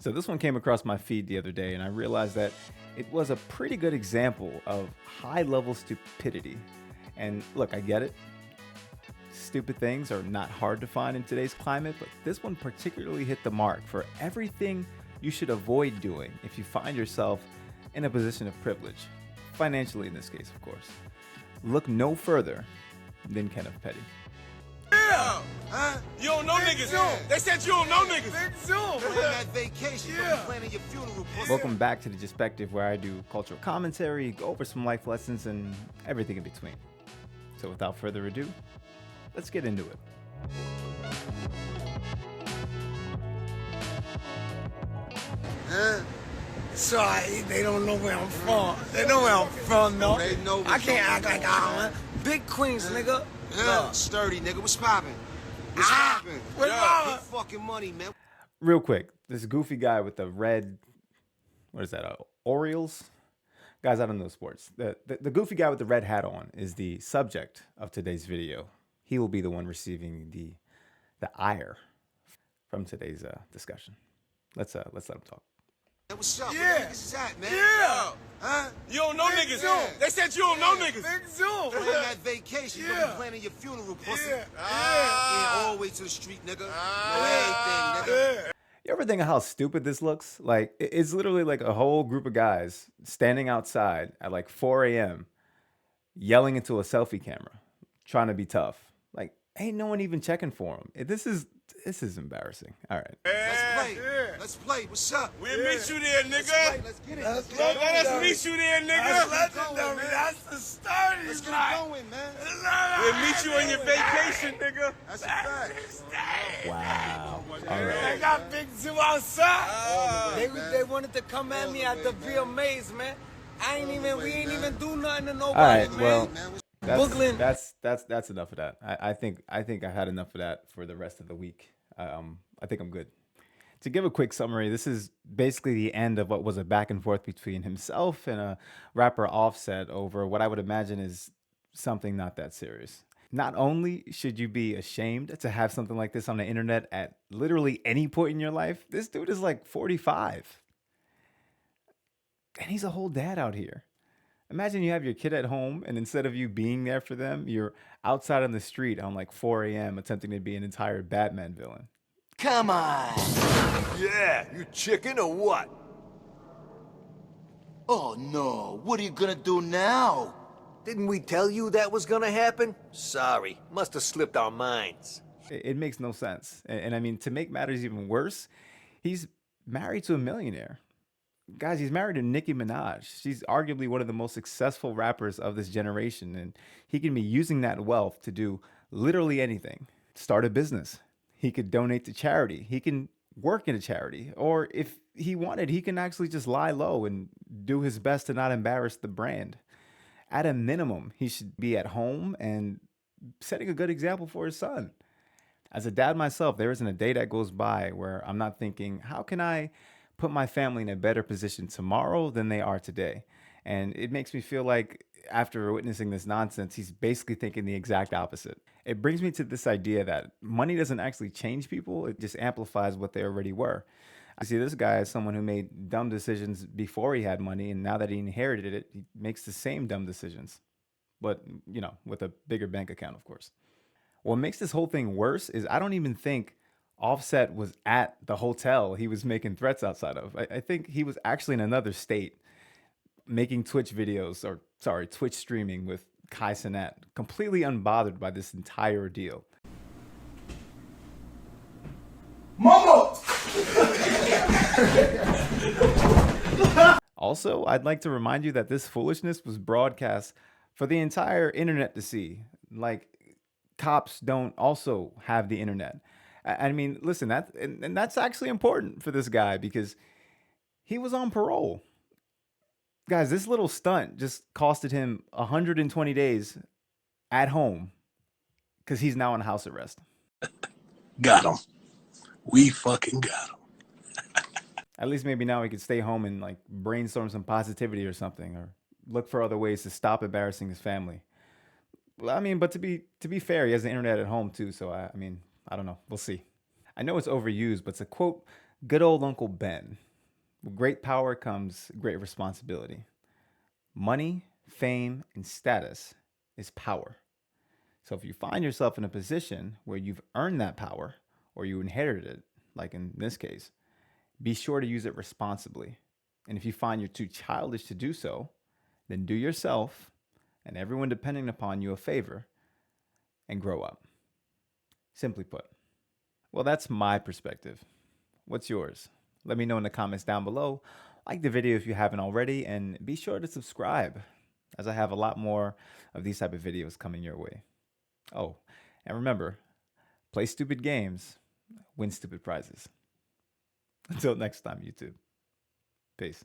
So this one came across my feed the other day, and I realized that it was a pretty good example of high-level stupidity. And look, I get it. Stupid things are not hard to find in today's climate, but this one particularly hit the mark for everything you should avoid doing if you find yourself in a position of privilege. Financially, in this case, of course. Look no further than Kenneth Petty. Yeah! Huh? You don't know niggas. They said you don't know niggas. Big Zoom. We're on that vacation. Yeah. You're planning your funeral. Welcome back to The Perspective, where I do cultural commentary, go over some life lessons, and everything in between. So without further ado, let's get into it. Huh? Sorry, they don't know where I'm from. They know where I'm from, though. They know I can't act like I don't. Big Queens, nigga. Yeah, sturdy, nigga. What's poppin'? What's poppin'? What's wrong? Big fucking money, man. Real quick, this goofy guy with the red, what is that, Orioles? Guys, I don't know sports. The goofy guy with the red hat on is the subject of today's video. He will be the one receiving the ire from today's discussion. Let's let him talk. Hey, what's up? Yeah. Where the niggas is at, man? Yeah. Huh? You don't know Big niggas. Zoom. They said you don't know niggas. Big Zoom. We're on that vacation. You're Yeah. planning your funeral, pussy. Yeah. Yeah, all the way to the street, nigga. Know everything, nigga. Yeah. You ever think of how stupid this looks? Like, it's literally like a whole group of guys standing outside at like 4 a.m. yelling into a selfie camera, trying to be tough. Like, ain't no one even checking for them. This is embarrassing. All right. Let's play. Yeah. Let's play. What's up? We'll meet you there, Let's play. nigga. Let's get it. Let's get it. Let us meet you there, nigga. That's legendary. That's the starting Let's get line. it going, man. We'll meet you on your vacation, nigga. That's a fact. Wow. All I right. got Big Zoo outside. They wanted to come at me at the be amazed, man. We ain't even do nothing to nobody, All right. man. Well, Brooklyn. that's enough of that. I think I had enough of that for the rest of the week. I think I'm good. To give a quick summary, this is basically the end of what was a back and forth between himself and a rapper Offset over what I would imagine is something not that serious. Not only should you be ashamed to have something like this on the internet at literally any point in your life, this dude is like 45. And he's a whole dad out here. Imagine you have your kid at home, and instead of you being there for them, you're outside on the street on like 4 a.m. attempting to be an entire Batman villain. Come on. Yeah, you chicken or what? Oh no, what are you gonna do now? Didn't we tell you that was gonna happen? Sorry, must have slipped our minds. It makes no sense. And I mean, to make matters even worse, he's married to a millionaire. Guys, he's married to Nicki Minaj. She's arguably one of the most successful rappers of this generation, and he can be using that wealth to do literally anything. Start a business. He could donate to charity. He can work in a charity. Or if he wanted, he can actually just lie low and do his best to not embarrass the brand. At a minimum, he should be at home and setting a good example for his son. As a dad myself, there isn't a day that goes by where I'm not thinking, how can I put my family in a better position tomorrow than they are today? And it makes me feel like after witnessing this nonsense, he's basically thinking the exact opposite. It brings me to this idea that money doesn't actually change people. It just amplifies what they already were. I see this guy as someone who made dumb decisions before he had money, and now that he inherited it, he makes the same dumb decisions. But, you know, with a bigger bank account, of course. What makes this whole thing worse is I don't even think Offset was at the hotel he was making threats outside of. I think he was actually in another state making Twitch streaming with Kai Cenat, completely unbothered by this entire ordeal. Momo! Also, I'd like to remind you that this foolishness was broadcast for the entire internet to see. Like, cops don't also have the internet. I mean, listen, that's actually important for this guy because he was on parole. Guys, this little stunt just costed him 120 days at home because he's now on house arrest. Got him. We fucking got him. At least maybe now he could stay home and like brainstorm some positivity or something, or look for other ways to stop embarrassing his family. Well, I mean, but to be fair, he has the internet at home too, so I mean, I don't know. We'll see. I know it's overused, but to quote Good old Uncle Ben. With great power comes great responsibility. Money, fame, and status is power. So if you find yourself in a position where you've earned that power or you inherited it, like in this case, be sure to use it responsibly. And if you find you're too childish to do so, then do yourself and everyone depending upon you a favor and grow up. Simply put. Well, that's my perspective. What's yours? Let me know in the comments down below. Like the video if you haven't already, and be sure to subscribe, as I have a lot more of these type of videos coming your way. Oh, and remember, play stupid games, win stupid prizes. Until next time, YouTube. Peace.